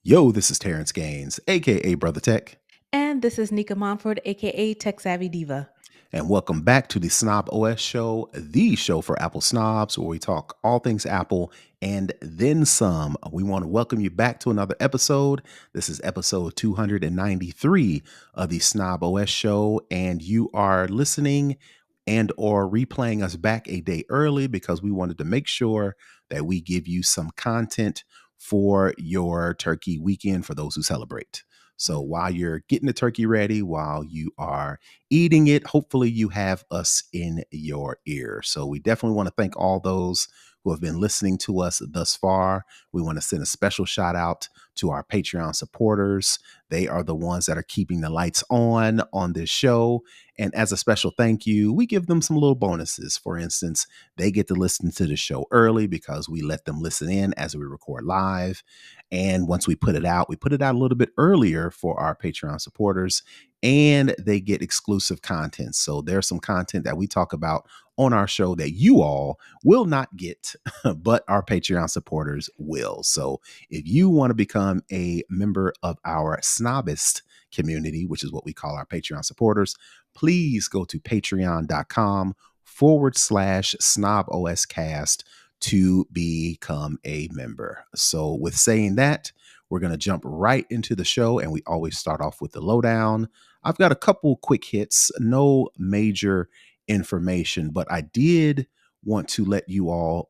Yo, this is Terrance Gaines, aka Brother Tech, And this is Nica Montford, aka Tech Savvy Diva. and welcome back to the Snob OS Show, the show for Apple snobs, where we talk all things Apple and then some. We want to welcome you back to another episode. This is episode 293 of the Snob OS Show, and you are listening and or replaying us back a day early because we wanted to make sure that we give you some content for your turkey weekend for those who celebrate. So while you're getting the turkey ready, while you are eating it, hopefully you have us in your ear. So we definitely want to thank all those who have been listening to us thus far. We want to send a special shout out to our Patreon supporters. They are the ones that are keeping the lights on this show. And as a special thank you, we give them some little bonuses. For instance, they get to listen to the show early because we let them listen in as we record live. And once we put it out a little bit earlier for our Patreon supporters, and they get exclusive content. So there's some content that we talk about on our show that you all will not get, but our Patreon supporters will. So if you want to become a member of our snobist community, which is what we call our Patreon supporters, please go to patreon.com/snoboscast to become a member. So with saying that, we're going to jump right into the show, and we always start off with the lowdown. I've got a couple quick hits, no major information, but I did want to let you all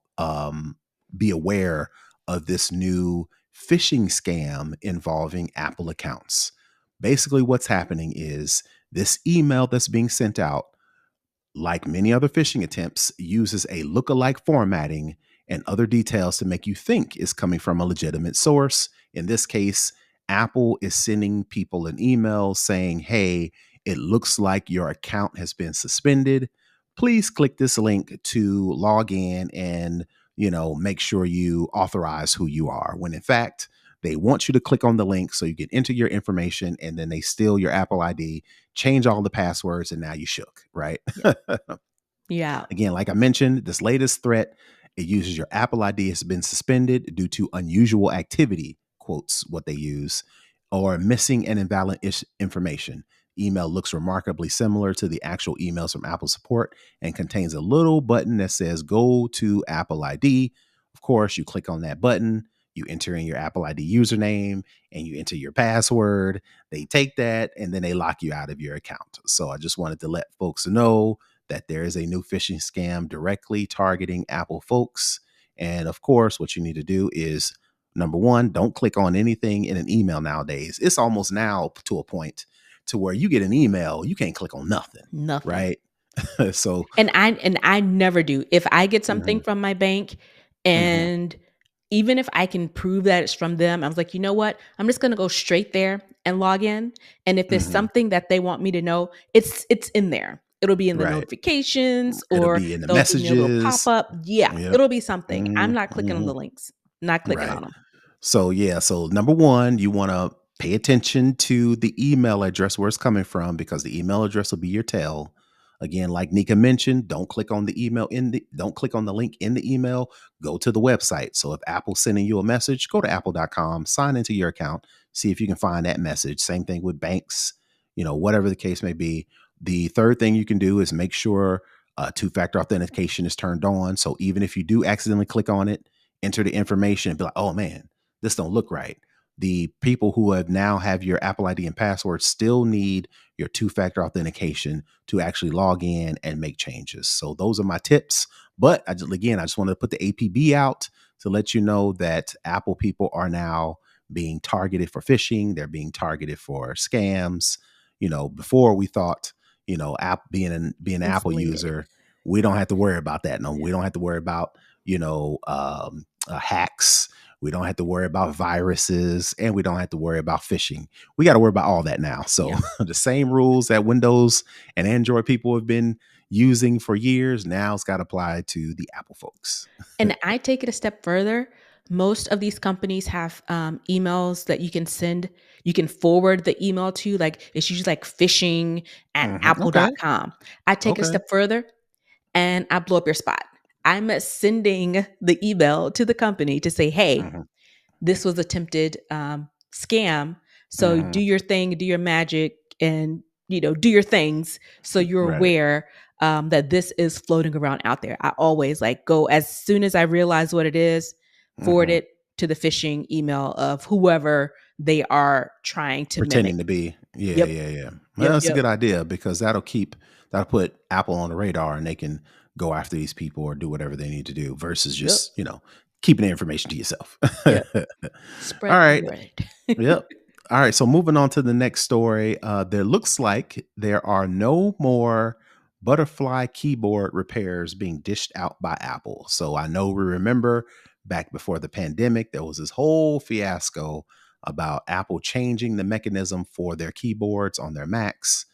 be aware of this new phishing scam involving Apple accounts. Basically, what's happening is this email that's being sent out, like many other phishing attempts, uses a lookalike formatting and other details to make you think it's coming from a legitimate source. In this case, Apple is sending people an email saying, hey, it looks like your account has been suspended. Please click this link to log in and, make sure you authorize who you are. When in fact, they want you to click on the link so you can enter your information, and then they steal your Apple ID, change all the passwords, and now you shook, right? Yeah. Again, like I mentioned, this latest threat, it uses your Apple ID has been suspended due to unusual activity, quotes what they use, or missing and invalid information. Email looks remarkably similar to the actual emails from Apple support and contains a little button that says go to Apple ID. Of course, you click on that button, you enter in your Apple ID username, and you enter your password. They take that and then they lock you out of your account. So I just wanted to let folks know that there is a new phishing scam directly targeting Apple folks. And of course, what you need to do is, number one, don't click on anything in an email nowadays. It's almost now to a point to where you get an email, you can't click on nothing, Nothing. right? So, And I never do. If I get something mhm, from my bank mhm, and even if I can prove that it's from them, I was like, you know what? I'm just gonna go straight there and log in. And if there's mhm, something that they want me to know, it's in there. It'll be in the right. notifications It'll or be in the they'll give me a little messages. pop-up. Yeah, Yep. it'll be something. I'm Mhm, not clicking on mhm. the links, not clicking Right. on them. So yeah, so number one, you want to pay attention to the email address where it's coming from, because the email address will be your tell. Again, like Nica mentioned, don't click on the link in the email, go to the website. So if Apple's sending you a message, go to apple.com, sign into your account, see if you can find that message. Same thing with banks, whatever the case may be. The third thing you can do is make sure two-factor authentication is turned on. So even if you do accidentally click on it, enter the information and be like, oh man, this don't look right. The people who have your Apple ID and password still need your two-factor authentication to actually log in and make changes. So those are my tips. But I just wanted to put the APB out to let you know that Apple people are now being targeted for phishing. They're being targeted for scams. Before we thought, app being an Apple Insulated. user, we don't have to worry about that. No, we don't have to worry about, hacks. We don't have to worry about viruses, and we don't have to worry about phishing. We got to worry about all that now. So Yeah. the same rules that Windows and Android people have been using for years, now it's got to apply to the Apple folks. And I take it a step further. Most of these companies have emails that you can send, you can forward the email to, like it's usually like phishing at Okay. apple.com. I take it a Okay. step further and I blow up your spot. I'm sending the email to the company to say, hey, Mhm. this was attempted scam. So Hmm. do your thing, do your magic, and do your things so you're Right. aware that this is floating around out there. I always like go as soon as I realize what it is, forward Hmm. it to the phishing email of whoever they are trying to mimic. Pretending to be. Yeah, Yep, yeah, yeah. Well, yep, that's a yep, good idea because that'll put Apple on the radar and they can go after these people or do whatever they need to do versus yep, just, keeping the information to yourself. yep. All Spread the right. word. Yep. All right. So moving on to the next story. There looks like there are no more butterfly keyboard repairs being dished out by Apple. So I know we remember back before the pandemic, there was this whole fiasco about Apple changing the mechanism for their keyboards on their Macs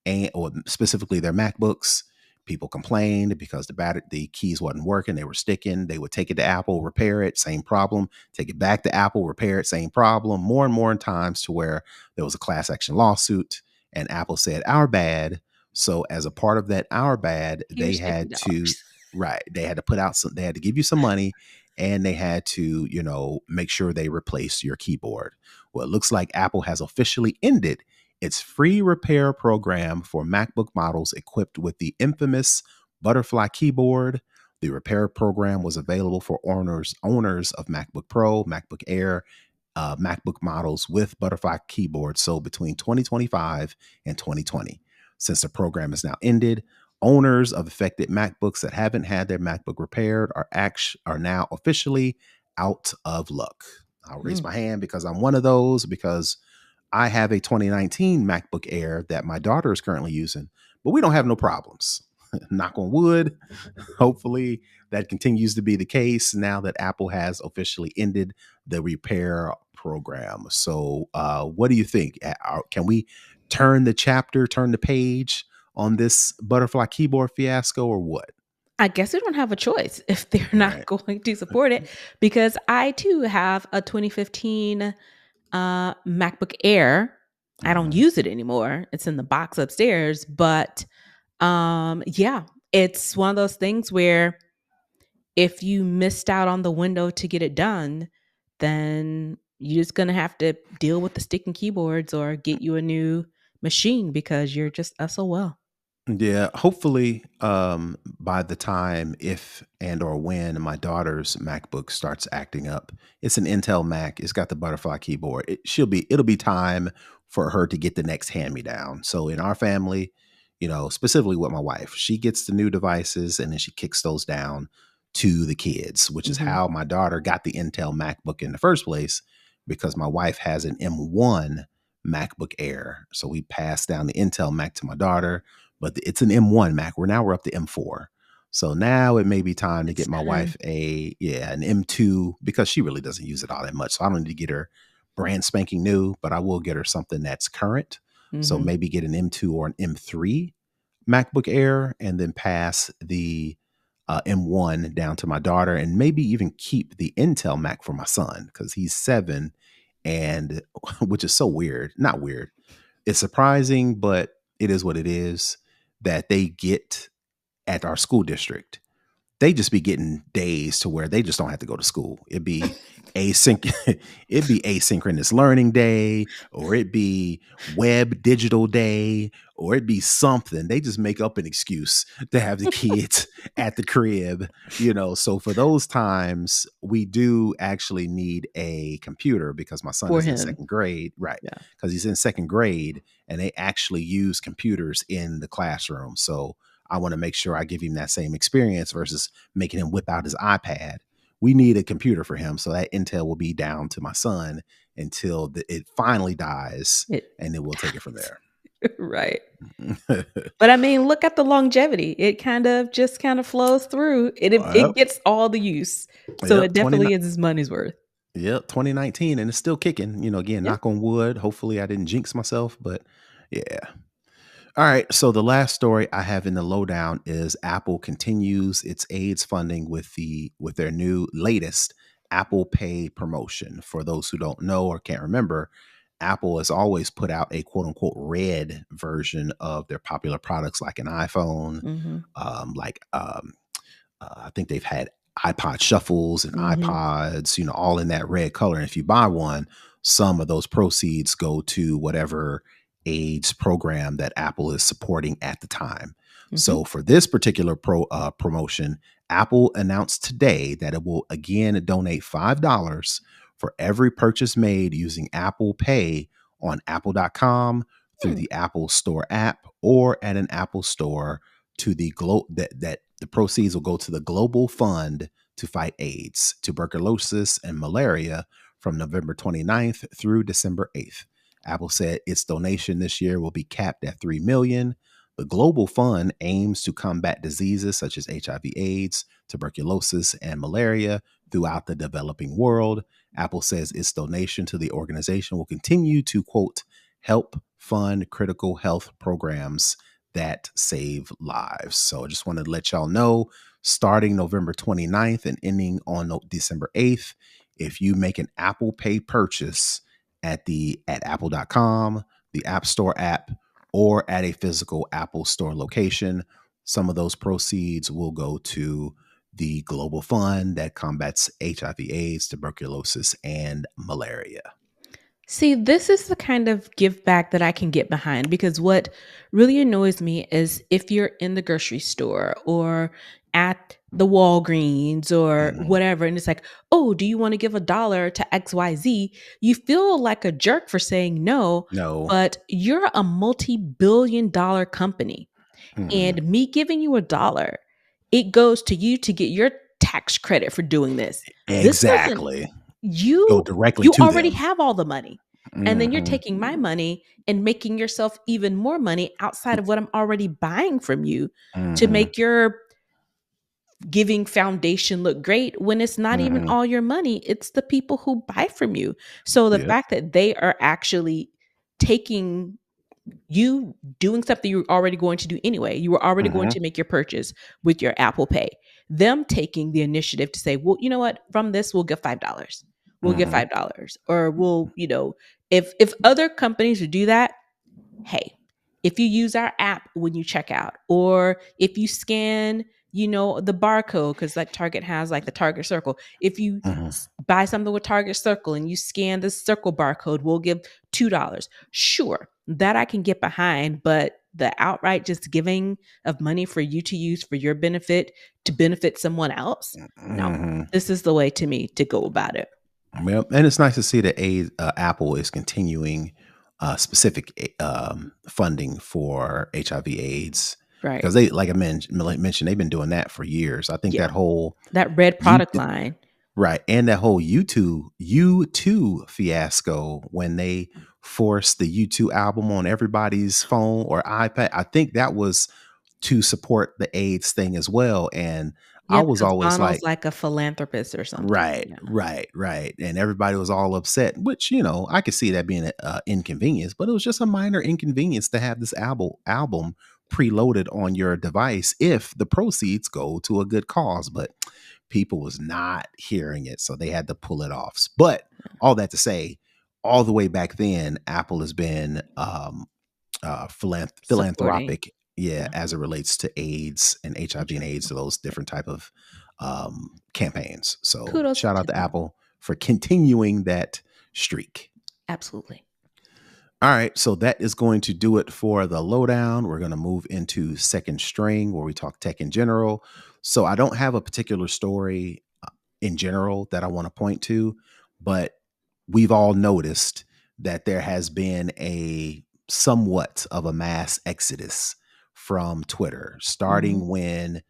and or specifically their MacBooks. People complained because the keys wasn't working, they were sticking. They would take it to Apple, repair it, same problem. Take it back to Apple, repair it, same problem. More and more in times to where there was a class action lawsuit, and Apple said our bad. So as a part of that our bad, they Here's had to $50. right, they had to put out some, they had to give you some money, and they had to make sure they replace your keyboard. Well, it looks like Apple has officially ended its free repair program for MacBook models equipped with the infamous Butterfly keyboard. The repair program was available for owners of MacBook Pro, MacBook Air, MacBook models with Butterfly keyboards sold between 2025 and 2020. Since the program is now ended, owners of affected MacBooks that haven't had their MacBook repaired are now officially out of luck. I'll raise Mm. my hand because I'm one of those, because I have a 2019 MacBook Air that my daughter is currently using, but we don't have no problems. Knock on wood. Hopefully that continues to be the case now that Apple has officially ended the repair program. So, what do you think? Can we turn the page on this butterfly keyboard fiasco, or what? I guess we don't have a choice if they're not Right. going to support it, because I too have a 2015 MacBook Air. I don't Mhm. use it anymore. It's in the box upstairs, but yeah, it's one of those things where if you missed out on the window to get it done, then you're just going to have to deal with the sticking keyboards or get you a new machine because you're just SOL. Yeah, hopefully, by the time if and or when my daughter's MacBook starts acting up, it's an Intel Mac. It's got the butterfly keyboard. It'll be time for her to get the next hand me down. So in our family, specifically with my wife, she gets the new devices and then she kicks those down to the kids, which is Hmm. how my daughter got the Intel MacBook in the first place, because my wife has an M1 MacBook Air. So we passed down the Intel Mac to my daughter, but it's an M1 Mac. We're up to M4. So now it may be time to It's get my time. wife an M2, because she really doesn't use it all that much. So I don't need to get her brand spanking new, but I will get her something that's current. So Hmm. maybe get an M2 or an M3 MacBook Air, and then pass the M1 down to my daughter, and maybe even keep the Intel Mac for my son because he's 7, and which is so weird. Not weird, it's surprising, but it is what it is, that they get at our school district. They just be getting days to where they just don't have to go to school. Async it'd be asynchronous learning day, or it'd be web digital day, or it'd be something. They just make up an excuse to have the kids at the crib. So for those times, we do actually need a computer because my son For is in him. second grade, right? Yeah. Because he's in second grade and they actually use computers in the classroom. So I want to make sure I give him that same experience versus making him whip out his iPad. We need a computer for him. So that Intel will be down to my son until it finally dies, It and then we'll take it from dies. there. Right. But I mean, look at the longevity. It kind of flows through. It Well, gets all the use. So yep, it definitely is his money's worth. yep, 2019, and it's still kicking. Again, Yeah. knock on wood. Hopefully, I didn't jinx myself, but yeah. All right. So the last story I have in the lowdown is Apple continues its AIDS funding with their new latest Apple Pay promotion. For those who don't know or can't remember, Apple has always put out a quote unquote red version of their popular products, like an iPhone, Mhm. like I think they've had iPod shuffles and Mhm. iPods, all in that red color. And if you buy one, some of those proceeds go to whatever AIDS program that Apple is supporting at the time. Mm-hmm. So for this particular promotion, Apple announced today that it will again donate $5 for every purchase made using Apple Pay on apple.com, through Hmm. the Apple Store app, or at an Apple store, to the that the proceeds will go to the Global Fund to fight AIDS, tuberculosis, and malaria from November 29th through December 8th. Apple said its donation this year will be capped at $3 million. The Global Fund aims to combat diseases such as HIV/AIDS, tuberculosis, and malaria throughout the developing world. Apple says its donation to the organization will continue to, quote, help fund critical health programs that save lives. So I just wanted to let y'all know, starting November 29th and ending on December 8th, if you make an Apple Pay purchase at apple.com, the App Store app, or at a physical Apple Store location, some of those proceeds will go to the Global Fund that combats HIV/AIDS, tuberculosis, and malaria. See, this is the kind of give back that I can get behind, because what really annoys me is if you're in the grocery store or at the Walgreens or Mhm. whatever, and it's like, oh, do you want to give $1 to XYZ? You feel like a jerk for saying no, No. but you're a multi-billion-dollar company. Mhm. And me giving you $1, it goes to you to get your tax credit for doing this. This doesn't Exactly. Go you directly you to already them. have all the money. And then you're Mhm. taking my money and making yourself even more money outside of what I'm already buying from you to Mhm. make your giving foundation look great when it's not even Mhm. all your money, it's the people who buy from you. So the Yep. fact that they are actually taking you doing something you're already going to do anyway. You were already going Mhm. to make your purchase with your Apple Pay. Them taking the initiative to say, well, you know what? From this, we'll give $5. We'll give Mhm. $5. Or we'll, if other companies would do that, hey, if you use our app when you check out, or if you scan, the barcode, because like Target has like the Target Circle. If you Mhm. buy something with Target Circle and you scan the Circle barcode, we'll give $2. Sure, that I can get behind, but the outright just giving of money for you to use for your benefit to benefit someone else, no. Mhm. This is the way to me to go about it. Yep. And it's nice to see that Apple is continuing specific funding for HIV/AIDS, Right. because they, like I mentioned, they've been doing that for years. I think Yeah. that whole That red you product line. right, and that whole U2 fiasco when they forced the U2 album on everybody's phone or iPad. I think that was to support the AIDS thing as well. And I Yeah, was because always Bono's like, like a philanthropist or something. right, Yeah. right, right. And everybody was all upset, which, I could see that being an inconvenience, but it was just a minor inconvenience to have this album preloaded on your device if the proceeds go to a good cause. But people was not hearing it, so they had to pull it off. But all that to say, all the way back then, Apple has been Supporting. philanthropic, yeah, Yeah. as it relates to AIDS and HIV and AIDS, to those Yeah. different type of campaigns. So Kudos shout out to to them. Apple for continuing that streak. Absolutely. All right, so that is going to do it for the lowdown. We're going to move into second string, where we talk tech in general. So I don't have a particular story in general that I want to point to, but we've all noticed that there has been a somewhat of a mass exodus from Twitter, Mhm. starting when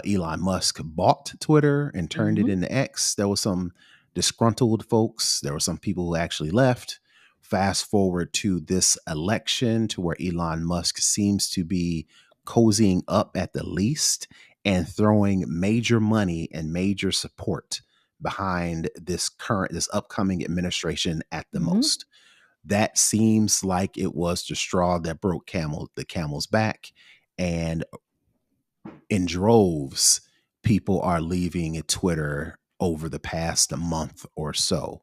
Elon Musk bought Twitter and turned it Mhm. into X. There was some disgruntled folks. There were some people who actually left. Fast forward to this election, to where Elon Musk seems to be cozying up at the least and throwing major money and major support behind this upcoming administration at the Mhm. most. That seems like it was the straw that broke the camel's back. And in droves, people are leaving Twitter over the past month or so.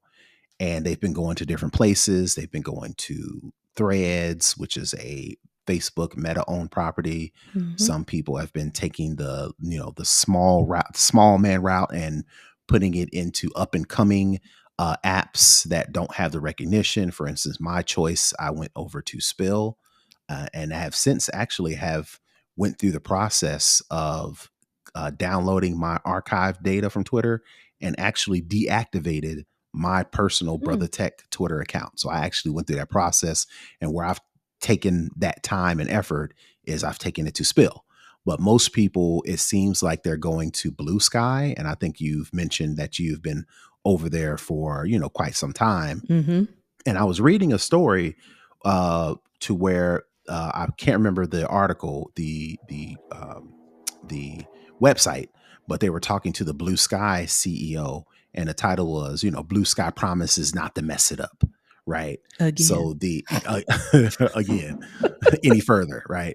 And they've been going to different places. They've been going to Threads, which is a Facebook Meta owned property. Mhm. Some people have been taking the small man route and putting it into up and coming apps that don't have the recognition. For instance, my choice, I went over to Spill, and I have since actually have went through the process of downloading my archive data from Twitter and actually deactivated my personal Hmm. Brother Tech Twitter account. So I actually went through that process, and where I've taken that time and effort is I've taken it to Spill. But most people, it seems like they're going to Blue Sky, and I think you've mentioned that you've been over there for quite some time. Hmm. And I was reading a story to where I can't remember the article, the website, but they were talking to the Blue Sky CEO, and the title was, Blue Sky promises not to mess it up, right? Again. So the again, any further, right?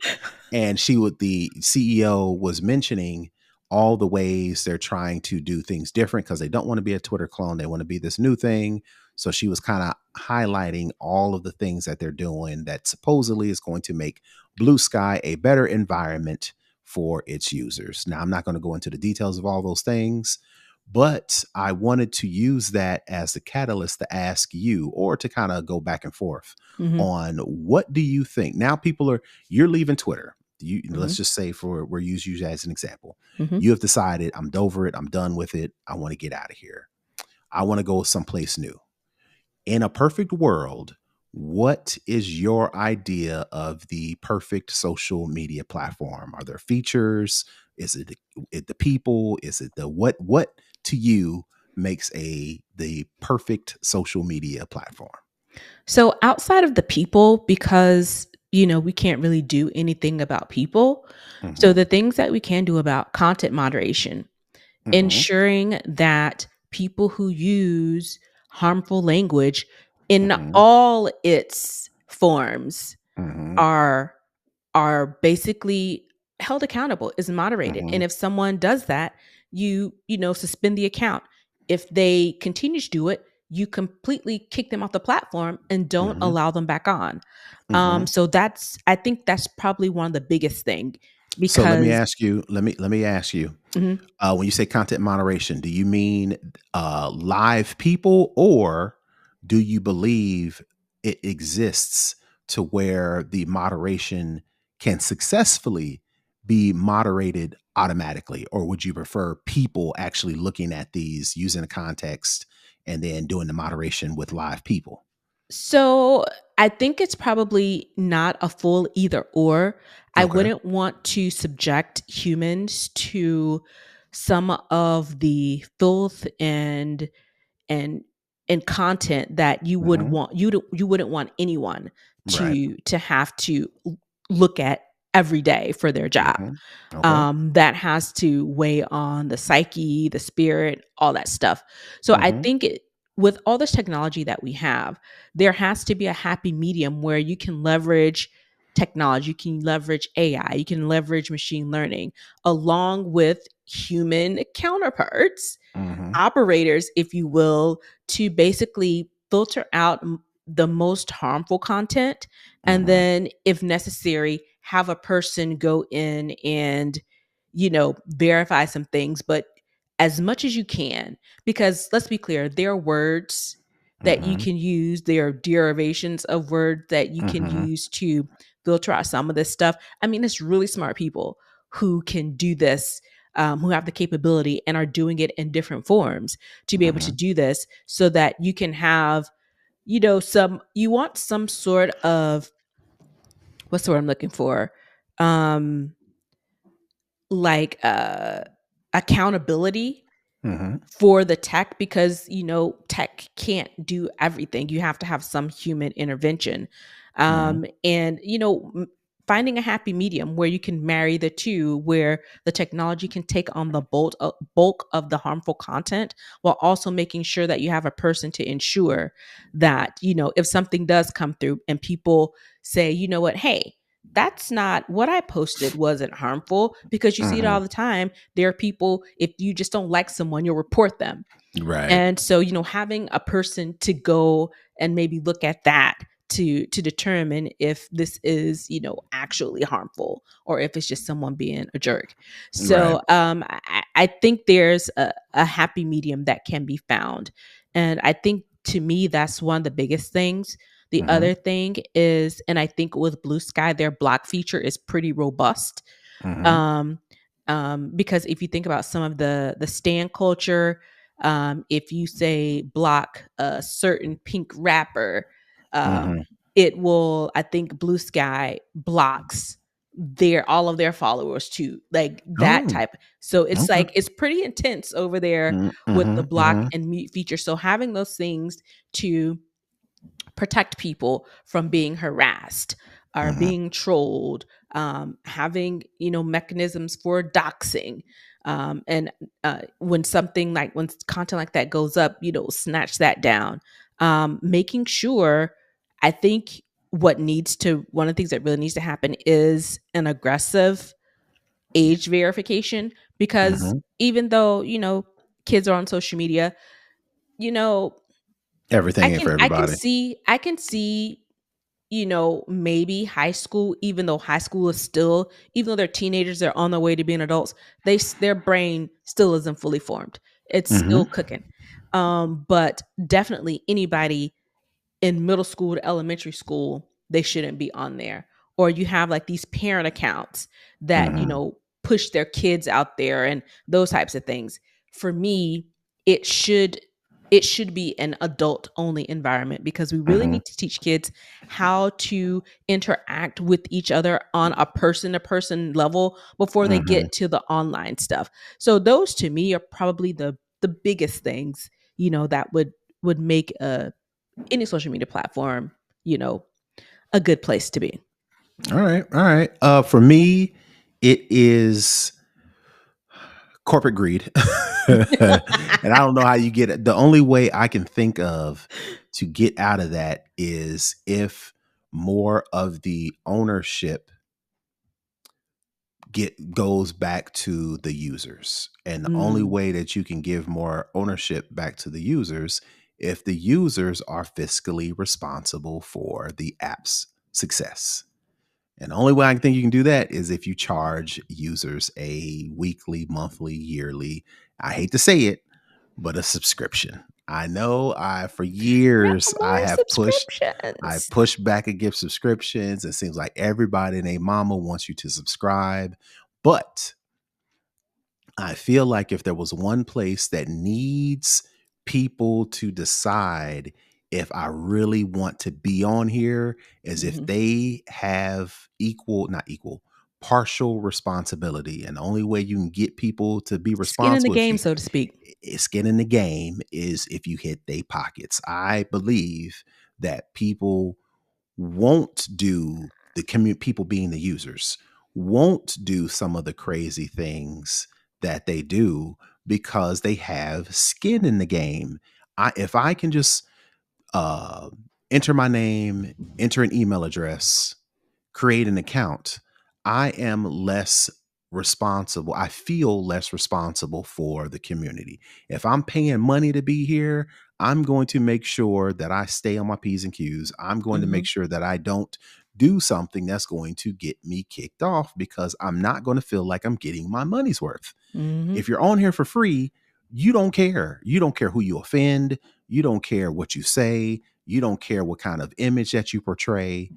And the CEO was mentioning all the ways they're trying to do things different because they don't want to be a Twitter clone. They want to be this new thing. So she was kind of highlighting all of the things that they're doing that supposedly is going to make Blue Sky a better environment for its users. Now, I'm not going to go into the details of all those things, but I wanted to use that as the catalyst to ask you, or to kind of go back and forth Hmm. on, what do you think? Now, you're leaving Twitter. Hmm. Let's just say, we're use you as an example. Hmm. You have decided, I'm over it. I'm done with it. I want to get out of here. I want to go someplace new. In a perfect world, what is your idea of the perfect social media platform? Are there features? Is it the people? Is it the what to you makes the perfect social media platform? So outside of the people, because we can't really do anything about people. So Hmm. the things that we can do about content moderation, Hmm. ensuring that people who use harmful language in Hmm. all its forms Hmm. are basically held accountable, is moderated. Hmm. And if someone does that, you suspend the account. If they continue to do it, you completely kick them off the platform and don't Hmm. allow them back on. Hmm. So I think that's probably one of the biggest thing So let me because ask you. Let me ask you. Mhm. When you say content moderation, do you mean live people, or do you believe it exists to where the moderation can successfully be moderated automatically? Or would you prefer people actually looking at these, using the context, and then doing the moderation with live people? So I think it's probably not a full either or. I Okay. wouldn't want to subject humans to some of the filth and and content that Hmm. you wouldn't want anyone Right. to have to look at every day for their job. Hmm. Okay. That has to weigh on the psyche, the spirit, all that stuff. So I Hmm. think with all this technology that we have, there has to be a happy medium where you can leverage technology, you can leverage AI, you can leverage machine learning along with human counterparts, Hmm. operators, if you will, to basically filter out the most harmful content. And Hmm. then, if necessary, have a person go in and, verify some things, but as much as you can, because let's be clear, there are words that you Hmm. can use, there are derivations of words that you can Hmm. use to filter out some of this stuff. I mean, it's really smart people who can do this, who have the capability and are doing it in different forms to be able to Hmm. do this so that you can have, you want some sort of, what's the word I'm looking for? Um, like accountability Hmm. for the tech, because tech can't do everything. You have to have some human intervention, Hmm. and finding a happy medium where you can marry the two, where the technology can take on the bulk of the harmful content while also making sure that you have a person to ensure that if something does come through and people say, you know what, hey, that's not what I posted, wasn't harmful, because you see it all Hmm. the time. There are people, if you just don't like someone, you'll report them. Right. And so, having a person to go and maybe look at that to determine if this is, actually harmful, or if it's just someone being a jerk. Right. So I think there's a happy medium that can be found. And I think to me, that's one of the biggest things. The Mhm. other thing is, and I think with Blue Sky, their block feature is pretty robust. Mhm. Um, because if you think about some of the stand culture, if you say block a certain pink rapper, Mhm. it will. I think Blue Sky blocks their all of their followers too, like that Oh, type. So it's okay. like it's pretty intense over there Mm, with the mhm, block mhm, and mute feature. So having those things to protect people from being harassed or mhm, being trolled, having mechanisms for doxing, and when something like when content like that goes up, snatch that down. Making sure, I think what needs to one of the things that really needs to happen is an aggressive age verification, because mhm. even though kids are on social media, you know Everything ain't for I can everybody. see maybe high school, even though high school is still, even though they're teenagers, they're on their way to being adults, their brain still isn't fully formed. It's still Mhm, cooking. But definitely anybody in middle school to elementary school, they shouldn't be on there. Or you have like these parent accounts that, mhm, push their kids out there and those types of things. For me, it should it should be an adult only environment, because we really mhm, need to teach kids how to interact with each other on a person to person level before they mhm. get to the online stuff. So those to me are probably the biggest things, that would make any social media platform, you know, a good place to be. All right, all right. For me, it is corporate greed. And I don't know how you get it. The only way I can think of to get out of that is if more of the ownership goes back to the users. And the only Mm, way that you can give more ownership back to the users, if the users are fiscally responsible for the app's success. And the only way I think you can do that is if you charge users a weekly, monthly, yearly, I hate to say it, but a subscription. I know I for no years more I subscriptions. pushed back against subscriptions. It seems like everybody and their mama wants you to subscribe. But I feel like if there was one place that needs people to decide if I really want to be on here, is if Hmm. they have equal, not equal, partial responsibility. And the only way you can get people to be Skin in the responsible if game, you so to speak. skin in the game is if you hit their pockets. I believe that people won't do people being the users won't do some of the crazy things that they do because they have skin in the game. If I can just uh enter my name, enter an email address, create an account, I am less responsible. I feel less responsible for the community. If I'm paying money to be here, I'm going to make sure that I stay on my P's and Q's. I'm going to Hmm. make sure that I don't do something that's going to get me kicked off because I'm not going to feel like I'm getting my money's worth. Hmm. If you're on here for free, you don't care. You don't care who you offend. You don't care what you say. You don't care what kind of image that you portray.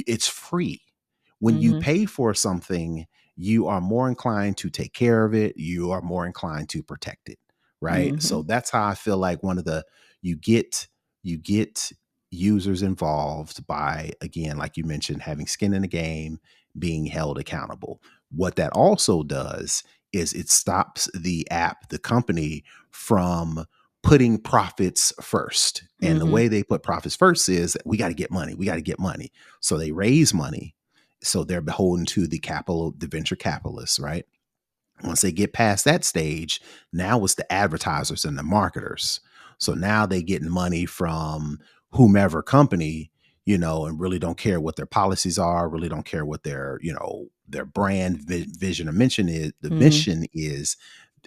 It's free. When you Hmm. pay for something, you are more inclined to take care of it. You are more inclined to protect it. Right. Hmm. So that's how I feel like one of the you get you get users involved by, again, like you mentioned, having skin in the game, being held accountable. What that also does is it stops the app, the company, from putting profits first. And the Hmm. way they put profits first is we got to get money. We got to get money. So they raise money. So they're beholden to the venture capitalists, right? Once they get past that stage, now it's the advertisers and the marketers. So now they getting money from whomever company, and really don't care what their policies are, really don't care what their brand vision or mission is. The Hmm. mission is,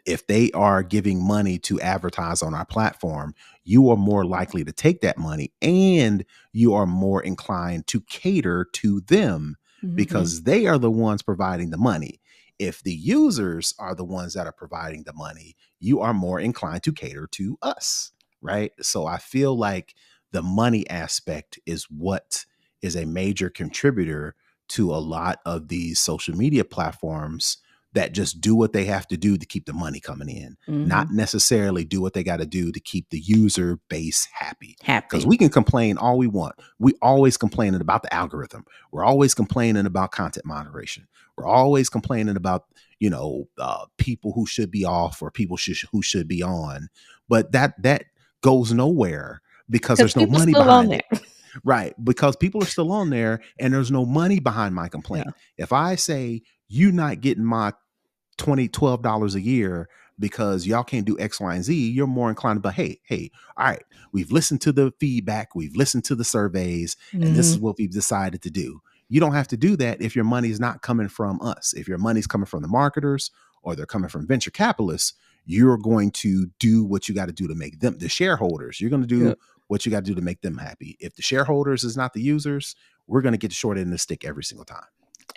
if they are giving money to advertise on our platform, you are more likely to take that money and you are more inclined to cater to them Hmm. because they are the ones providing the money. If the users are the ones that are providing the money, you are more inclined to cater to us. right? So I feel like the money aspect is what is a major contributor to a lot of these social media platforms that just do what they have to do to keep the money coming in, not Mhm. necessarily do what they got to do to keep the user base happy. Because Happy. we can complain all we want. We always complaining about the algorithm. We're always complaining about content moderation. We're always complaining about, people who should be off or people who should be on. But that goes nowhere because Because there's no people money still on behind there. it. Right. Because people are still on there and there's no money behind my complaint. Yeah. If I say you not getting my $12 a year because y'all can't do X, Y, and Z, you're more inclined to be, hey, all right, we've listened to the feedback, we've listened to the surveys, and this is Mhm. what we've decided to do. You don't have to do that if your money's not coming from us. If your money's coming from the marketers or they're coming from venture capitalists, you're going to do what you got to do to make them the shareholders. You're going to do Yep. what you got to do to make them happy. If the shareholders is not the users, we're going to get the short end of the stick every single time.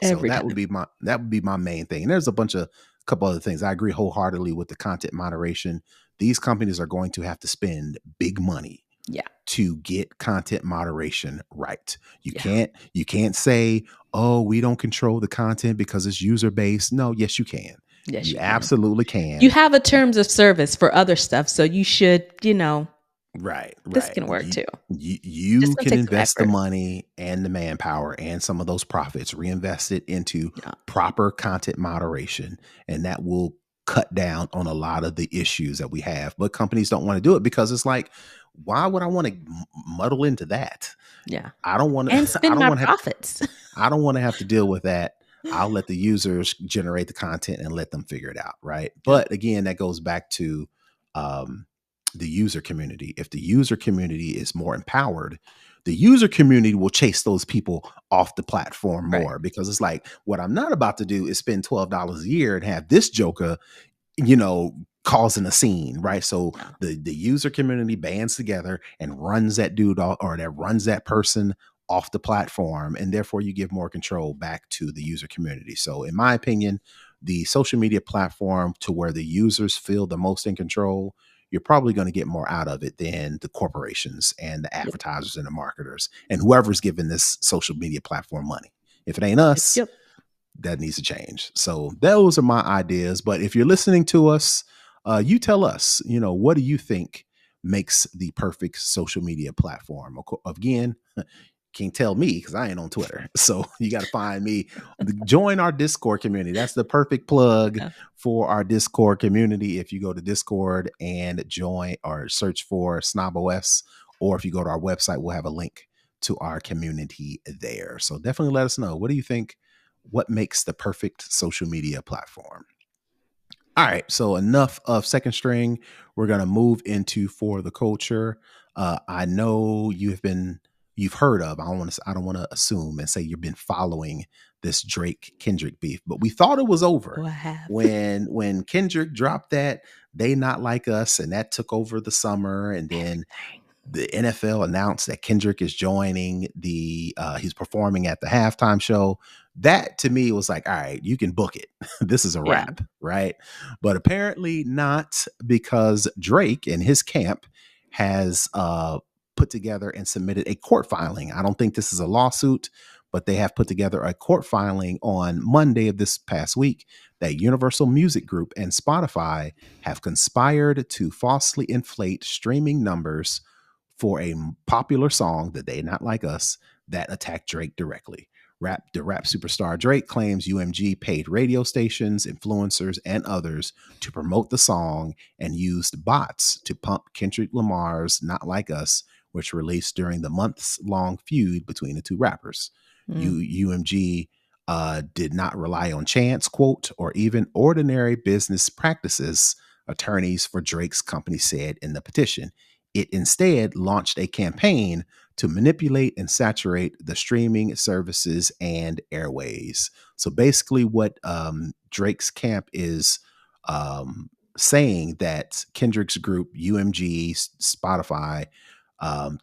So Every that would time. be my main thing. And there's a couple other things. I agree wholeheartedly with the content moderation. These companies are going to have to spend big money Yeah. to get content moderation right. You Yeah. can't say, "Oh, we don't control the content because it's user based." No, yes you can. Yes, You you can. absolutely You can. have a terms of service for other stuff, so you should, Right, this right. can work too. You Just gonna can take some invest the effort. money and the manpower and some of those profits, reinvest it into Yeah. proper content moderation, and that will cut down on a lot of the issues that we have. But companies don't want to do it because it's like, why would I want to muddle into that? Yeah. I don't want And to. I spend don't my want to have. profits. I don't want to have to deal with that. I'll let the users generate the content and let them figure it out. Right. Yep. But again, that goes back to um, the user community. If the user community is more empowered, the user community will chase those people off the platform Right. more because it's like, what I'm not about to do is spend $12 a year and have this joker, you know, causing a scene, right? So Yeah. the user community bands together and runs that dude or that runs that person off the platform, and therefore you give more control back to the user community. So in my opinion, the social media platform to where the users feel the most in control, you're probably going to get more out of it than the corporations and the Yep. advertisers and the marketers and whoever's giving this social media platform money. If it ain't Yep. us, Yep. that needs to change. So those are my ideas. But if you're listening to us, you tell us, what do you think makes the perfect social media platform? Again, can't tell me because I ain't on Twitter. So you got to find me. Join our Discord community. That's the perfect plug Yeah. for our Discord community. If you go to Discord and join or search for Snob OS, or if you go to our website, we'll have a link to our community there. So definitely let us know. What do you think? What makes the perfect social media platform? All right, so enough of second string. We're gonna move into for the culture. I know you've heard of. I don't want to assume and say you've been following this Drake Kendrick beef, but we thought it was Oh, over I have. when Kendrick dropped that "They Not Like Us" and that took over the summer, and then Everything. the NFL announced that Kendrick is joining he's performing at the halftime show. That to me was like, all right, you can book it. This is a Yeah. wrap, right? But apparently not, because Drake and his camp has put together and submitted a court filing. I don't think this is a lawsuit, but they have put together a court filing on Monday of this past week that Universal Music Group and Spotify have conspired to falsely inflate streaming numbers for a popular song that They Not Like Us that attacked Drake directly. The rap superstar Drake claims UMG paid radio stations, influencers, and others to promote the song and used bots to pump Kendrick Lamar's Not Like Us, which released during the months-long feud between the two rappers. Mm. UMG did not rely on chance, quote, or even ordinary business practices, attorneys for Drake's company said in the petition. It instead launched a campaign to manipulate and saturate the streaming services and airways. So basically, what Drake's camp is saying that Kendrick's group, UMG, Spotify,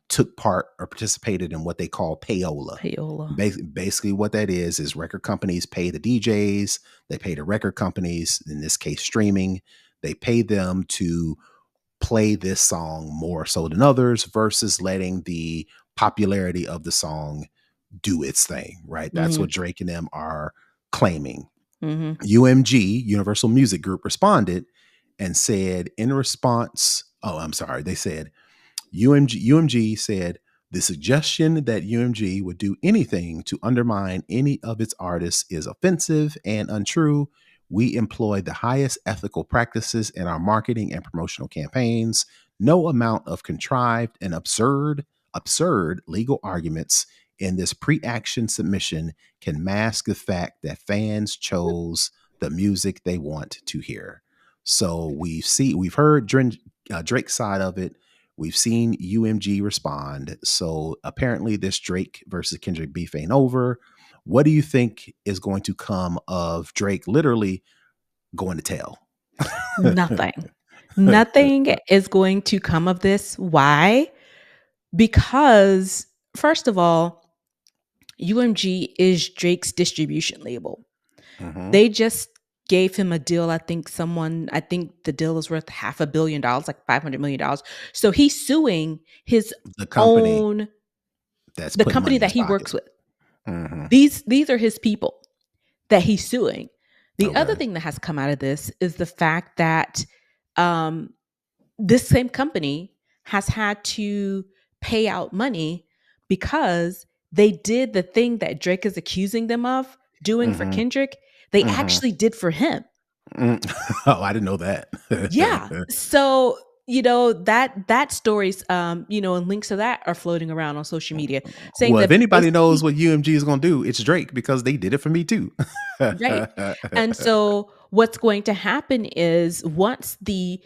took part or participated in what they call payola. Payola. Basically, what that is record companies pay the DJs, they pay the record companies, in this case, streaming, they pay them to play this song more so than others versus letting the popularity of the song do its thing, right? That's Mm-hmm. what Drake and them are claiming. Mm-hmm. UMG, Universal Music Group, responded and said in response, oh, I'm sorry, they said, UMG said the suggestion that UMG would do anything to undermine any of its artists is offensive and untrue. We employ the highest ethical practices in our marketing and promotional campaigns. No amount of contrived and absurd legal arguments in this pre-action submission can mask the fact that fans chose the music they want to hear. So we've heard Drake's side of it. We've seen UMG respond. So apparently this Drake versus Kendrick beef ain't over. What do you think is going to come of Drake literally going to tell? Nothing. Nothing is going to come of this. Why? Because, first of all, UMG is Drake's distribution label. Mm-hmm. They just gave him a deal. I think the deal is worth $500 million, like $500 million. So he's suing his The company own, that's the putting money company in that his he pocket. works with. Mm-hmm. These are his people that he's suing. The other Okay. thing that has come out of this is the fact that this same company has had to pay out money because they did the thing that Drake is accusing them of doing for Mm-hmm. Kendrick. They Mm-hmm. actually did for him. Oh, I didn't know that. Yeah. So, that stories, and links to that are floating around on social media saying Well, if that anybody knows basically, what UMG is going to do, it's Drake because they did it for me too. right. And so what's going to happen is once the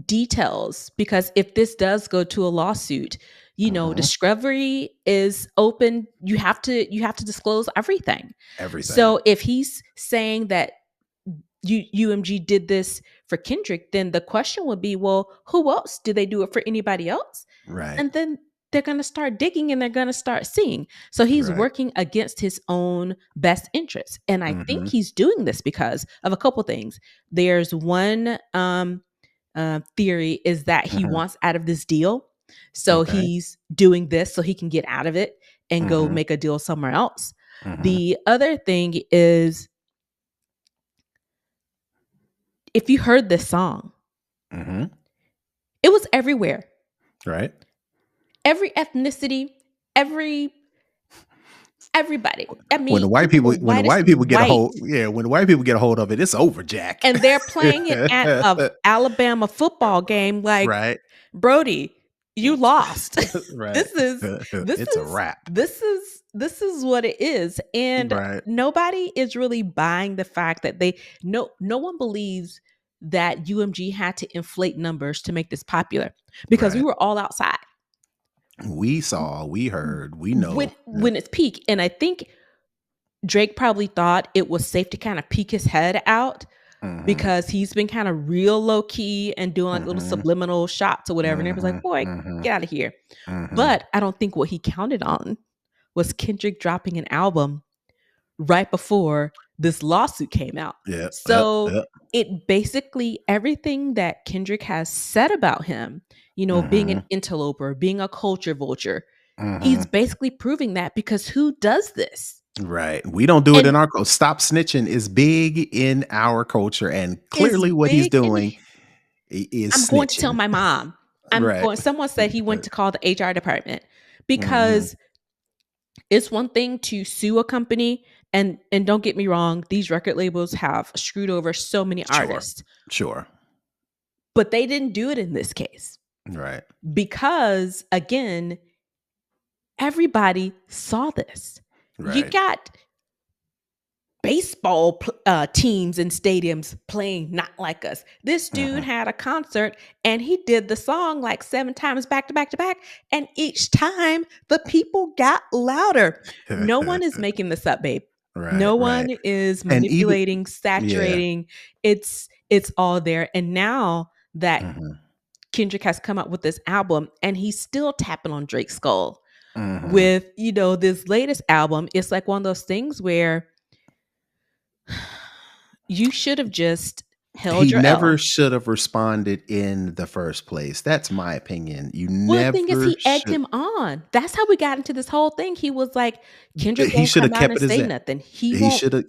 details, because if this does go to a lawsuit, Mm-hmm. discovery is open. You have to disclose everything. Everything. So if he's saying that UMG did this for Kendrick, then the question would be, well, who else? Do they do it for anybody else? Right. And then they're going to start digging and they're going to start seeing. So he's Right. working against his own best interests. And I think Mm-hmm. he's doing this because of a couple things. There's one theory is that he Mm-hmm. wants out of this deal. So Okay. he's doing this so he can get out of it and go Mm-hmm. make a deal somewhere else. Mm-hmm. The other thing is, if you heard this song, Mm-hmm. it was everywhere. Right. Every ethnicity, everybody. I When the mean, white even the people whitest of white. when the white people get a hold of it, it's over, Jack. And they're playing it at a Alabama football game. Like, Right. Brody, you lost. Right. this is this It's a is wrap. this is what it is. And Right. nobody is really buying the fact that no one believes that UMG had to inflate numbers to make this popular, because we Right. were all outside We saw, we heard, we when know. when it's peak. And I think Drake probably thought it was safe to kind of peek his head out, Mm-hmm. because he's been kind of real low key and doing like little Mm-hmm. subliminal shots or whatever. And it was Mm-hmm. like, boy, Mm-hmm. get out of here. Mm-hmm. But I don't think what he counted on was Kendrick dropping an album right before this lawsuit came out. Yeah. So Yep. it basically, everything that Kendrick has said about him, being Mm-hmm. an interloper, being a culture vulture, Mm-hmm. he's basically proving that, because who does this? Right. We don't do it And in our culture. Stop snitching is big in our culture. And is clearly what he's big in doing is I'm going to tell snitching. my mom. Right. Someone said he went to call the HR department, Mm-hmm. because it's one thing to sue a company, and don't get me wrong, these record labels have screwed over so many Sure. artists, Sure. but they didn't do it in this case, Right. because again, everybody saw this. You Right. got baseball teams and stadiums playing Not Like Us. This dude Mm-hmm. had a concert and he did the song like 7 times back to back to back. And each time the people got louder. No one is making this up, babe. Right. No Right. one is And even manipulating, yeah. saturating. It's all there. And now that Mm-hmm. Kendrick has come up with this album and he's still tapping on Drake's skull Mm-hmm. with, this latest album, it's like one of those things where you should have just Held He your never L. should have responded in the first place. That's my opinion. You Well, the thing is never he egged should. him on. That's how we got into this whole thing. He was like, "Kendrick He won't should come have out kept and it as say that. nothing. He He won't." should have.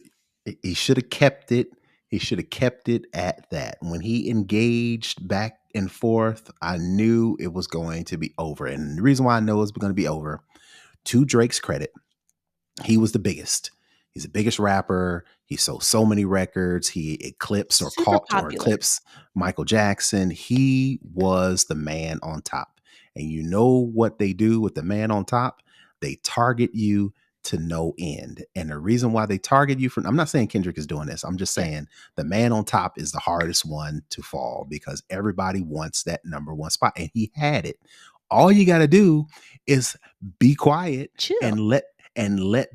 He should have kept it. He should have kept it at that. When he engaged back and forth, I knew it was going to be over. And the reason why I know it's going to be over, to Drake's credit, he was the biggest. He's the biggest rapper. He sold so many records. He eclipsed or Super caught or popular. eclipsed Michael Jackson. He was the man on top. And you know what they do with the man on top? They target you to no end. And the reason why they target you I'm not saying Kendrick is doing this. I'm just Yeah. saying the man on top is the hardest one to fall because everybody wants that number one spot. And he had it. All you got to do is be quiet Chill. and let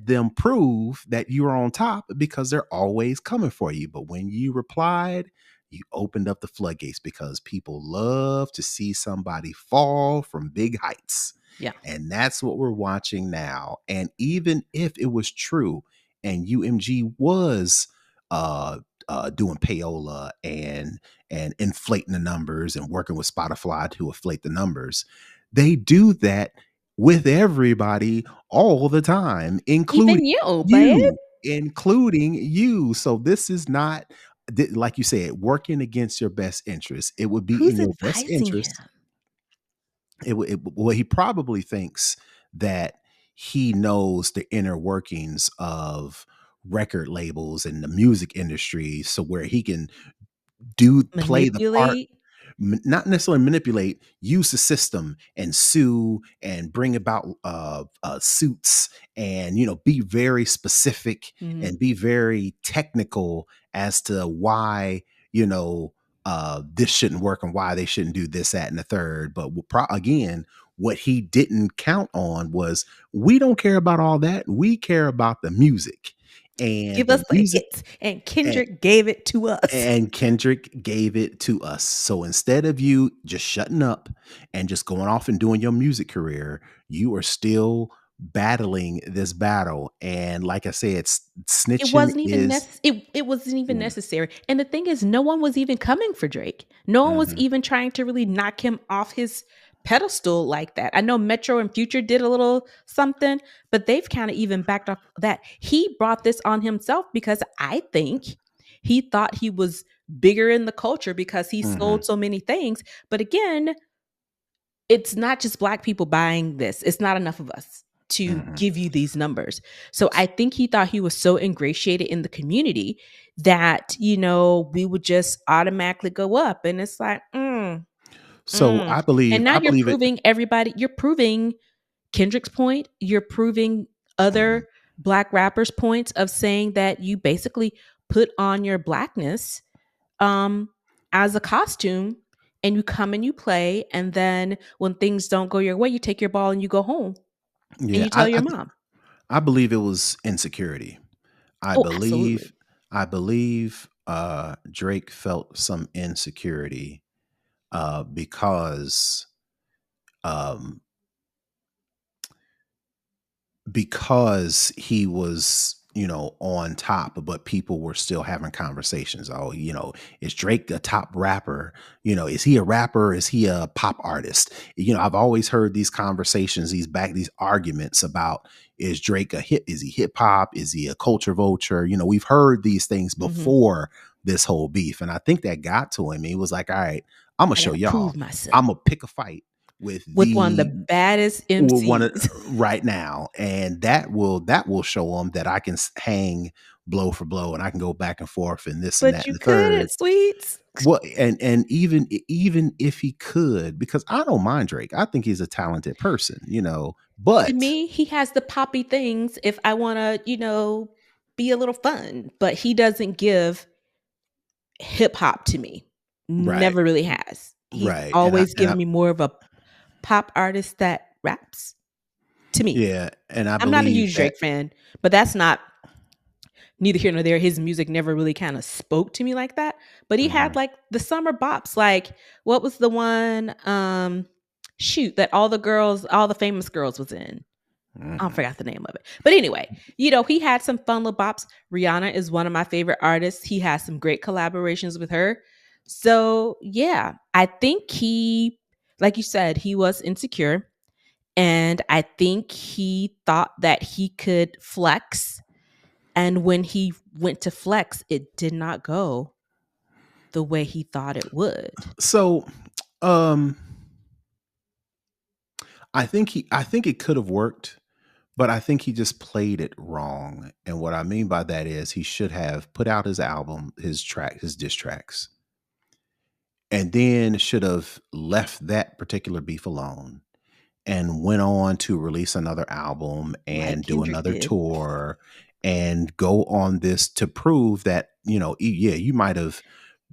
them prove that you're on top because they're always coming for you. But when you replied, you opened up the floodgates because people love to see somebody fall from big heights. Yeah. And that's what we're watching now. And even if it was true and UMG was doing payola and inflating the numbers and working with Spotify to inflate the numbers, they do that with everybody all the time, Even you, babe. you, including you. So this is not, like you said, working against your best interest. It would be Who's in your best advising him? interest. Well, he probably thinks that he knows the inner workings of record labels and the music industry, so where he can play the part, Manipulate. not necessarily manipulate, use the system and sue and bring about suits and be very specific Mhm. and be very technical as to why you know this shouldn't work and why they shouldn't do this, that, and the third. But again, what he didn't count on was we don't care about all that. We care about the music and Give the us the music. hits. And Kendrick gave it to us. And Kendrick gave it to us. So instead of you just shutting up and just going off and doing your music career, you are still battling this battle. And like I said, It snitching wasn't even is. it wasn't even Mm, necessary. And the thing is, no one was even coming for Drake. No one was mhm, even trying to really knock him off his pedestal like that. I know Metro and Future did a little something, but they've kind of even backed off that. He brought this on himself because I think he thought he was bigger in the culture because he mhm, sold so many things. But again, it's not just black people buying this. It's not enough of us to mhm. give you these numbers. So I think he thought he was so ingratiated in the community that, we would just automatically go up. And it's like, So mm. I And believe, now I you're believe it. proving everybody, you're proving Kendrick's point, you're proving Mhm. other black rappers' points of saying that you basically put on your blackness um as a costume and you come and you play, and then when things don't go your way you take your ball and you go home and Yeah, you tell your mom. I believe it was insecurity. I Oh, absolutely. believe, I believe Drake felt some insecurity because um, he was on top, but people were still having conversations. Oh, is Drake a top rapper? Is he a rapper? Is he a pop artist? I've always heard these conversations, these arguments about, is Drake is he hip hop? Is he a culture vulture? We've heard these things Hmm. before this whole beef, and I think that got to him. He was like, all right, I'm gonna I show gotta y'all. prove myself I'm gonna pick a fight with with one of the the baddest one MCs. right now, and that will show them that I can hang blow for blow, and I can go back and forth and this and But that and you the third. couldn't, sweets. What and even if he could, because I don't mind Drake, I think he's a talented person, To but me, he has the poppy things if I want to, be a little fun, but he doesn't give hip hop to me. right, Never really has. He's right, always given me more of a pop artist that raps to me. yeah, and I I'm not a believe huge that. Drake fan, but that's not neither here nor there. His music never really kind of spoke to me like that. But he had Mhm. like the summer bops. Like what was the one shoot that all the famous girls was in? I Mhm. forgot the name of it. But anyway, he had some fun little bops. Rihanna is one of my favorite artists. He has some great collaborations with her. So, yeah, I think like you said, he was insecure. And I think he thought that he could flex. And when he went to flex, it did not go the way he thought it would. So, um, I think it could have worked, but I think he just played it wrong. And what I mean by that is he should have put out his album, his diss tracks, and then should have left that particular beef alone and went on to release another album Like and do Kendrick another did. tour and go on this to prove that, yeah, you might have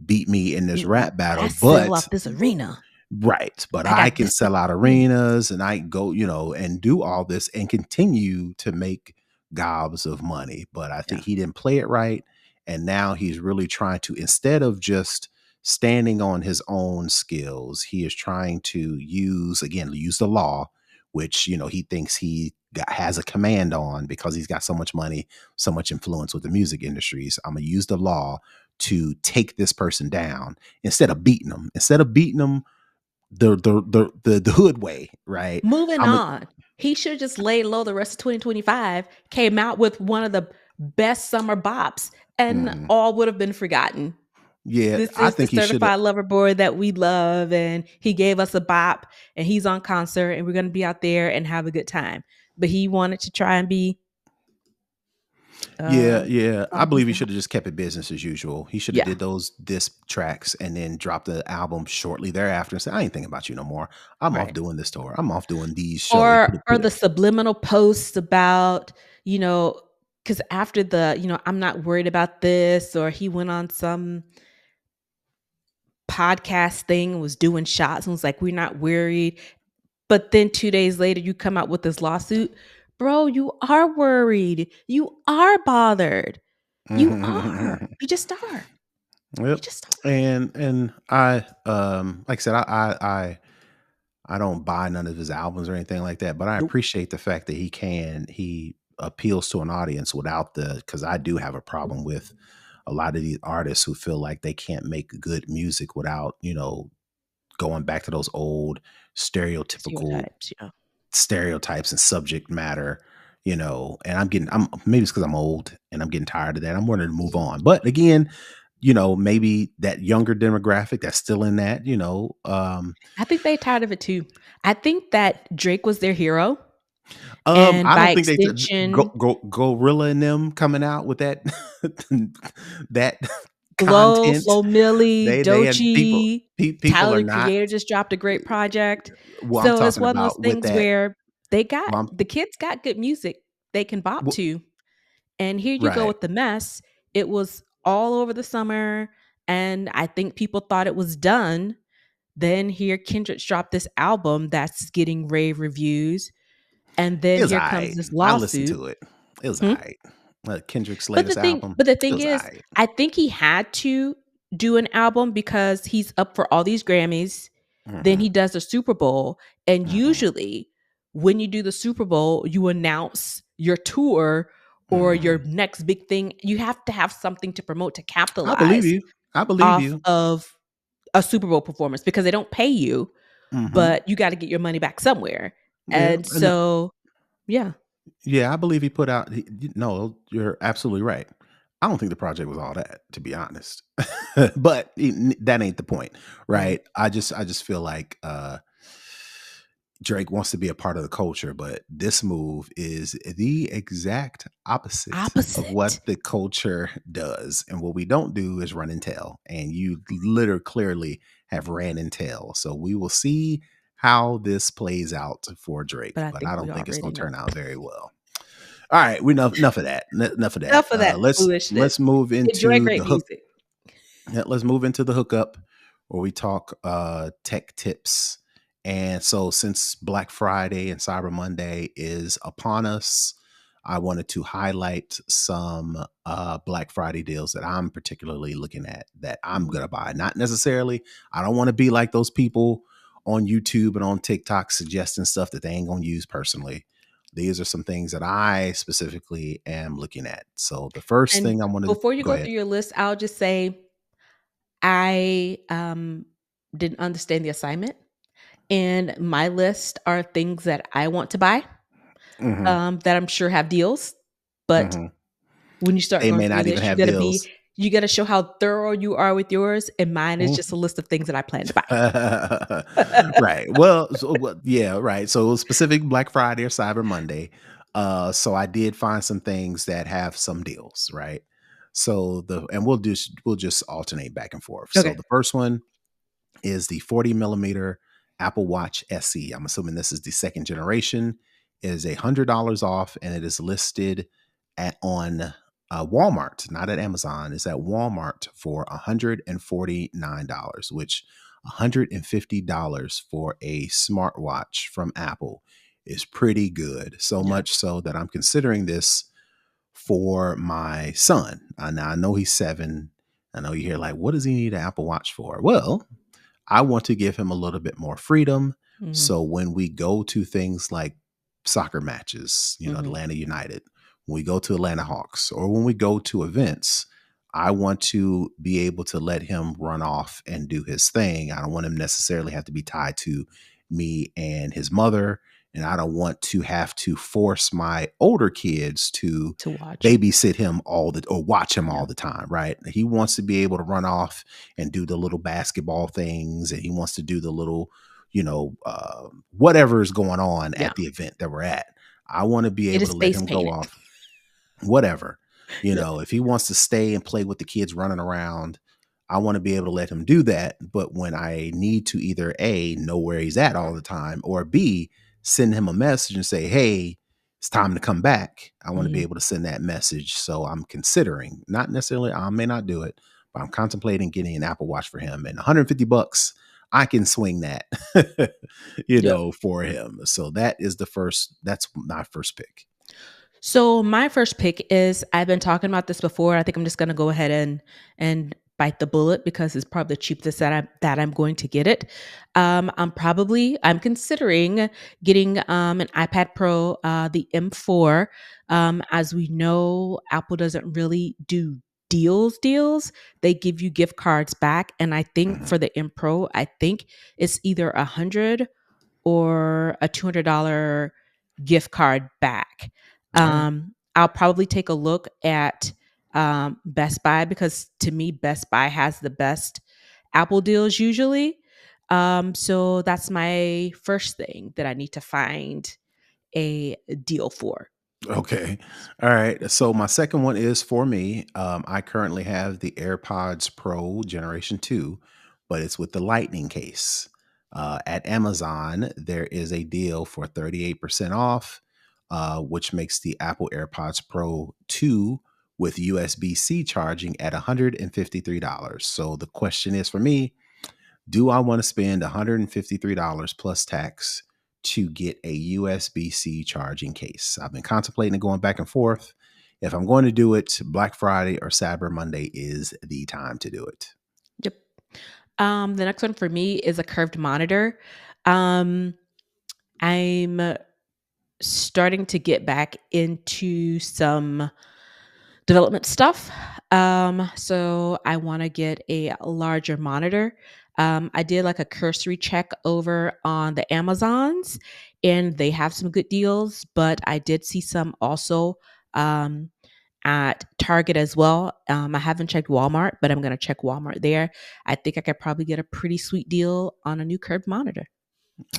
beat me in this Beat me, rap but I battle, sell but out this arena. right, but I I got can this sell out arena. arenas and I can go, and do all this and continue to make gobs of money. But I think Yeah. he didn't play it right. And now he's really trying to, instead of just standing on his own skills, he is trying to use the law, which, he thinks has a command on because he's got so much money, so much influence with the music industries. I'm going to use the law to take this person down instead of beating them the hood way, right? Moving I'm a on. He should have just laid low the rest of 2025, came out with one of the best summer bops, and mhm. all would have been forgotten. Yeah, This I is the think he should have. certified lover boy that we love, and he gave us a bop, and he's on concert, and we're going to be out there and have a good time. But he wanted to try and be Yeah, uh yeah. I something. believe he should have just kept it business as usual. He should have Yeah, did those disc tracks and then dropped the album shortly thereafter and said, "I ain't thinking about you no more. I'm off right. doing this tour. I'm off doing these shows." He Or put the it. subliminal posts about, because after I'm not worried about this, or he went on some podcast thing, was doing shots and was like, we're not worried. But then 2 days later, you come out with this lawsuit. Bro, you are worried. You are bothered. You are. You just are. You Yep. just are. And I like I said, I don't buy none of his albums or anything like that, but I Nope. appreciate the fact that he appeals to an audience without because I do have a problem with a lot of these artists who feel like they can't make good music without, going back to those old stereotypical Stereotypes, yeah. stereotypes and subject matter, and I'm maybe it's because I'm old and I'm getting tired of that. I'm wanting to move on. But again, maybe that younger demographic that's still in that, I think they tired of it too. I think that Drake was their hero. And I by don't think they extension, Gorilla and them coming out with that that Glow, content. Flo Milli, They had Doechii, people Tyler are the not. Creator just dropped a great project. Well, I'm So it's talking one of those about with things that. where Well, I'm, the kids got good music they can bop well, to. And here you go right. with the mess. It was all over the summer, and I think people thought it was done. Then here Kendrick dropped this album that's getting rave reviews, and It then was here comes alright. this I listened lawsuit. to it. It was Hmm? alright. Kendrick's latest album, But the it thing was is, alright. I think he had to do an album because he's up for all these Grammys. Then Mhm, he does the Super Bowl, and mhm, usually when you do the Super Bowl, you announce your tour or your mhm. next big thing. You have to have something to promote to I believe capitalize you. I believe off you. of a Super Bowl performance because they don't pay you, Mhm. but you got to get your money back somewhere. Yeah, And and so, yeah, yeah, I believe he put out no, you're absolutely right. I don't think the project was all that, to be honest. But that ain't the point, right. right? I just feel like Drake wants to be a part of the culture, but this move is the exact opposite of Opposite. what the culture does. And what we don't do is run and tell. And you literally clearly have ran and tell. So we will see how this plays out for Drake, But I but think I we don't think it's already going to know. turn out very well. All right, we know enough of that. Enough of that. Enough of that Let's foolishness. move Enjoy into great the hook. music. Yeah, let's move into the hookup where we talk tech tips. And so since Black Friday and Cyber Monday is upon us, I wanted to highlight some Black Friday deals that I'm particularly looking at that I'm Mhm. gonna buy. Not necessarily, I don't want to be like those people on YouTube and on TikTok suggesting stuff that they ain't gonna use personally. these are some things that I specifically am looking at. So the first And thing I want to before you go go ahead. through your list, I'll just say I didn't understand the assignment, and my list are things that I want to buy, Hmm. that I'm sure have deals. But Hmm. when you start They going may through your not even list, have deals. you gotta show how thorough you are with yours, and mine is just a list of things that I plan to buy. Right. Well, yeah, right. So it was specific Black Friday or Cyber Monday. So I did find some things that have some deals, right? So and we'll just alternate back and forth. So Okay. the first one is the 40 millimeter Apple Watch SE. I'm assuming this is the second generation. It is $100 off, and it is listed on Walmart, not at Amazon. It's at Walmart for $149, which $150 for a smartwatch from Apple is pretty good. So Yeah. much so that I'm considering this for my son. Now I know he's 7. I know you hear like, what does he need an Apple Watch for? Well, I want to give him a little bit more freedom. Mhm. So when we go to things like soccer matches, Mhm. Atlanta United, when we go to Atlanta Hawks, or when we go to events, I want to be able to let him run off and do his thing. I don't want him necessarily have to be tied to me and his mother. And I don't want to have to force my older kids to To watch him. babysit him or watch him Yeah. all the time, right? He wants to be able to run off and do the little basketball things, and he wants to do the little, whatever is going on Yeah. at the event that we're at. I want to be Get able his to let face him go painted. off, whatever. Yeah. If he wants to stay and play with the kids running around, I want to be able to let him do that. But when I need to either A, know where he's at all the time, or B, send him a message and say, hey, it's time to come back. I want to be Mhm. able to send that message. So I'm considering, not necessarily, I may not do it, but I'm contemplating getting an Apple Watch for him. And $150, I can swing that, Yeah. for him. So that's my first pick. So my first pick is I've been talking about this before. I think I'm just going to go ahead and bite the bullet because it's probably the cheapest that I'm going to get it. I'm considering getting an iPad Pro, the M4. As we know, Apple doesn't really do deals. They give you gift cards back, and I think Mhm. for the M Pro, I think it's either 100 or a $200 gift card back. All right. I'll probably take a look at Best Buy because to me, Best Buy has the best Apple deals usually. So that's my first thing that I need to find a deal for. Okay. All right. So my second one is for me. I currently have the AirPods Pro Generation 2, but it's with the Lightning case. At Amazon, there is a deal for 38% off, which makes the Apple AirPods Pro 2 with USB-C charging at $153. So the question is for me, do I want to spend $153 plus tax to get a USB-C charging case? I've been contemplating going back and forth. If I'm going to do it, Black Friday or Cyber Monday is the time to do it. Yep. The next one for me is a curved monitor. Um, I'm starting to get back into some development stuff. So I want to get a larger monitor. I did like a cursory check over on the Amazons, and they have some good deals, but I did see some also um, at Target as well. I haven't checked Walmart, but I'm going to check Walmart there. I think I could probably get a pretty sweet deal on a new curved monitor.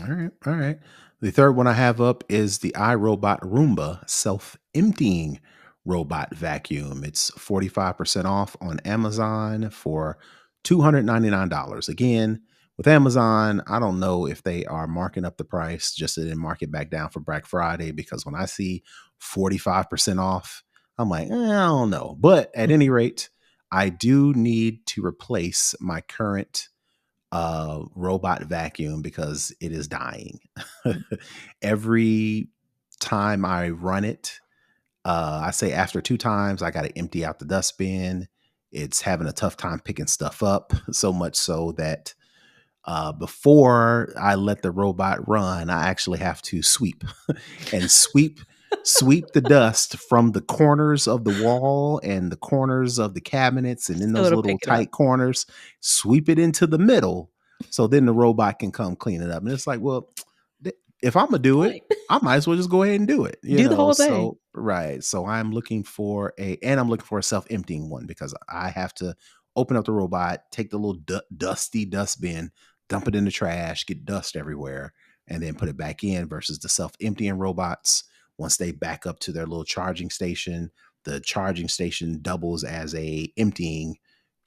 All right. All right. The third one I have up is the iRobot Roomba self emptying robot vacuum. It's 45% off on Amazon for $299. Again, with Amazon, I don't know if they are marking up the price just to then mark it back down for Black Friday because when I see 45% off, I'm like, I don't know. But at any rate, I do need to replace my current robot vacuum because it is dying. Every time I run it, I say after 2 times, I got to empty out the dustbin. It's having a tough time picking stuff up, so much so that Before I let the robot run, I actually have to sweep and sweep the dust from the corners of the wall and the corners of the cabinets and in So those it'll little pick it up. tight corners, sweep it into the middle so then the robot can come clean it up. And it's like, well, if I'm gonna do it, Point. I might as well just go ahead and do it, you Do the know. whole thing. So right. So I'm looking for a self-emptying one because I have to open up the robot, take the little dusty dustbin, dump it in the trash, get dust everywhere, and then put it back in versus the self-emptying robots. Once they back up to their little charging station, the charging station doubles as a emptying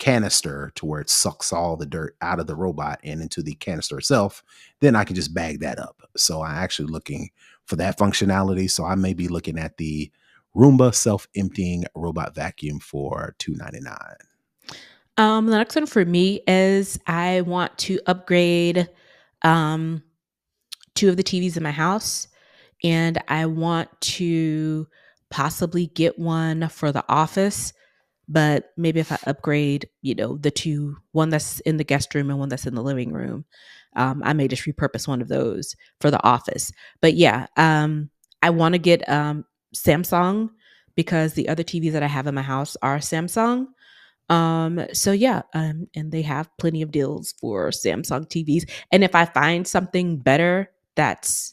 canister to where it sucks all the dirt out of the robot and into the canister itself. Then I can just bag that up. So I'm actually looking for that functionality. So I may be looking at the Roomba self-emptying robot vacuum for $299. The next one for me is I want to upgrade um, two of the TVs in my house, and I want to possibly get one for the office. But maybe if I upgrade, the two, one that's in the guest room and one that's in the living room, I may just repurpose one of those for the office. But yeah, I want to get Samsung because the other TVs that I have in my house are Samsung. So yeah, and they have plenty of deals for Samsung TVs. And if I find something better, that's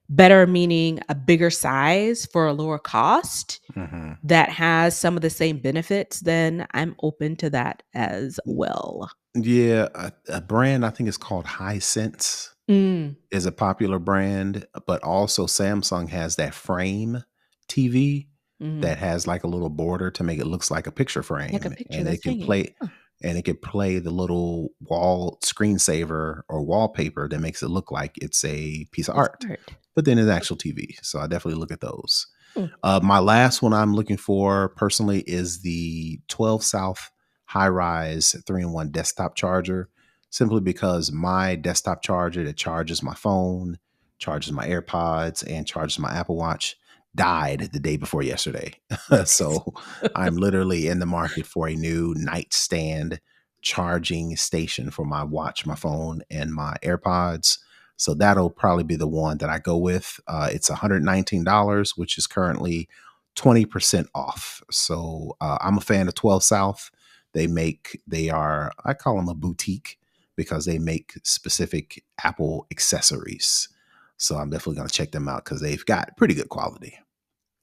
better meaning a bigger size for a lower cost Mhm. that has some of the same benefits, then I'm open to that as well. Yeah, a brand I think is called Hisense Mm, is a popular brand, but also Samsung has that frame TV mhm. that has like a little border to make it looks like a picture Like a frame, picture and that's hanging. Huh, it can play the little wall screensaver or wallpaper that makes it look like it's a piece of it's art, art. but then it's actual TV. So I definitely look at those. Hmm, My last one I'm looking for personally is the 12 South high rise 3-in-1 desktop charger, simply because my desktop charger that charges my phone, charges my AirPods, and charges my Apple Watch died the day before yesterday. oops. So I'm literally in the market for a new nightstand charging station for my watch, my phone, and my AirPods. So that'll probably be the one that I go with. It's $119, which is currently 20% off. So I'm a fan of 12 South. I call them a boutique because they make specific Apple accessories. So I'm definitely going to check them out because they've got pretty good quality.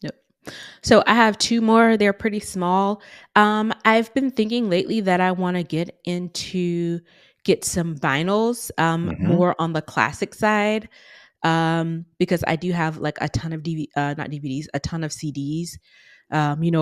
Yep. So I have two more. They're pretty small. I've been thinking lately that I want to get some vinyls, Hmm. more on the classic side, because I do have like a ton of not DVDs, a ton of CDs,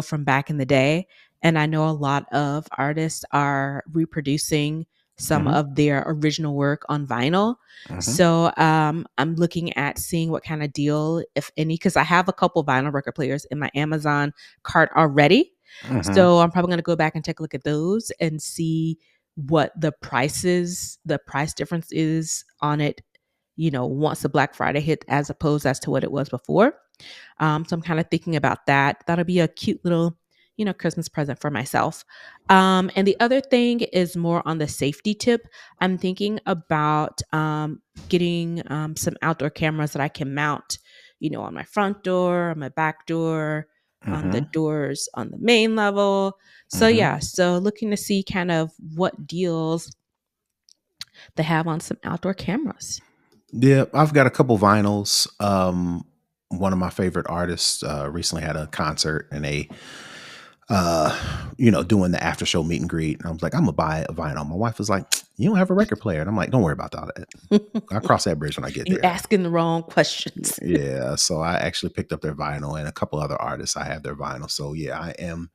from back in the day. And I know a lot of artists are reproducing some Hmm. of their original work on vinyl. Hmm. So I'm looking at seeing what kind of deal, if any, because I have a couple vinyl record players in my Amazon cart already. Hmm. So I'm probably going to go back and take a look at those and see what the price difference is on it, once the Black Friday hit as opposed as to what it was before. So I'm kind of thinking about that. That'll be a cute little, Christmas present for myself. And the other thing is more on the safety tip. I'm thinking about getting some outdoor cameras that I can mount, on my front door, on my back door, on the Hmm. doors on the main level. So Hmm. yeah, so looking to see kind of what deals they have on some outdoor cameras. Yeah, I've got a couple vinyls. One of my favorite artists recently had a concert and doing the after show meet and greet. And I was like, I'm gonna buy a vinyl. My wife was like, you don't have a record player. And I'm like, don't worry about all that. I'll cross that bridge when I get You there. asking the wrong questions. Yeah. So I actually picked up their vinyl and a couple other artists. I have their vinyl. So yeah, I am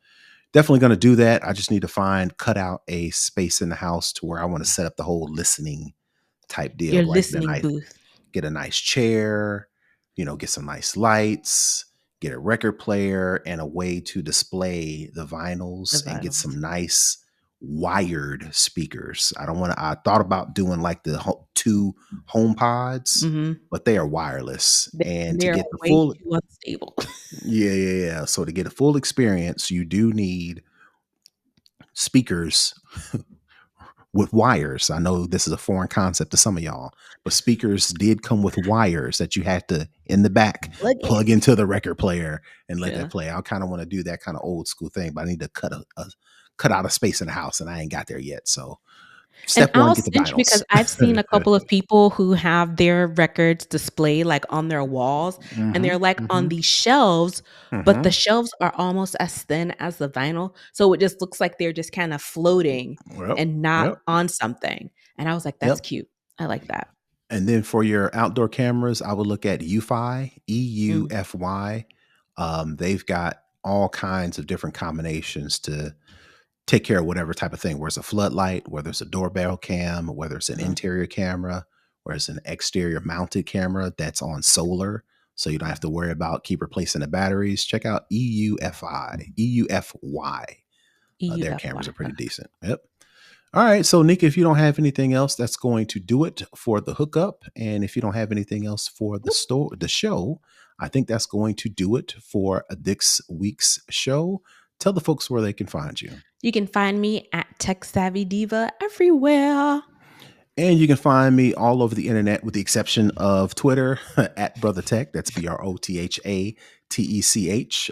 definitely going to do that. I just need to cut out a space in the house to where I want to set up the whole listening type deal, Your like listening booth. get a nice chair, get some nice lights, get a record player and a way to display the The vinyls and get vinyls. some nice wired speakers. I thought about doing like the two home pods, Mhm. but they are wireless. And to They're get the way full, too unstable. yeah, yeah, yeah. So to get a full experience, you do need speakers with wires. I know this is a foreign concept to some of y'all, but speakers did come with wires that you had to, in the back, Plug plug in. into the record player and let Yeah. that play. I kind of want to do that kind of old school thing, but I need to cut out a space in the house, and I ain't got there yet. So And step one, I'll get the send you vinyls. because I've seen a couple of people who have their records displayed like on their walls and Mm-hmm. they're like on Mm-hmm. these shelves, but Mm-hmm. the shelves are almost as thin as the vinyl. So it just looks like they're just kind of floating Yep. and not Yep. on something. And I was like, that's Yep. cute. I like that. And then for your outdoor cameras, I would look at UFI, Mm, EUFY. They've got all kinds of different combinations to take care of whatever type of thing, whether it's a floodlight, whether it's a doorbell cam, whether it's an uh, interior camera, whether it's an exterior mounted camera that's on solar. So you don't have to worry about keep replacing the batteries. Check out EUFI, EUFY. Their cameras EUFY. are pretty decent. Yep. All right. So, Nika, if you don't have anything else, that's going to do it for the hookup. And if you don't have anything else for the show, I think that's going to do it for this week's show. Tell the folks where they can find you. You can find me at Tech Savvy Diva everywhere. And you can find me all over the internet with the exception of Twitter at Brother Tech. That's BrothaTech.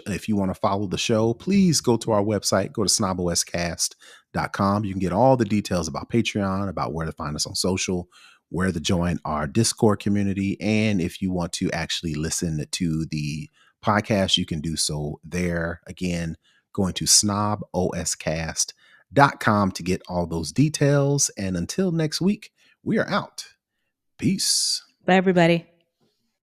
If you want to follow the show, please go to our website, go to snoboscast.com. You can get all the details about Patreon, about where to find us on social, where to join our Discord community. And if you want to actually listen to the podcast, you can do so there. Again, going to snoboscast.com to get all those details. And until next week, we are out. Peace. Bye, everybody.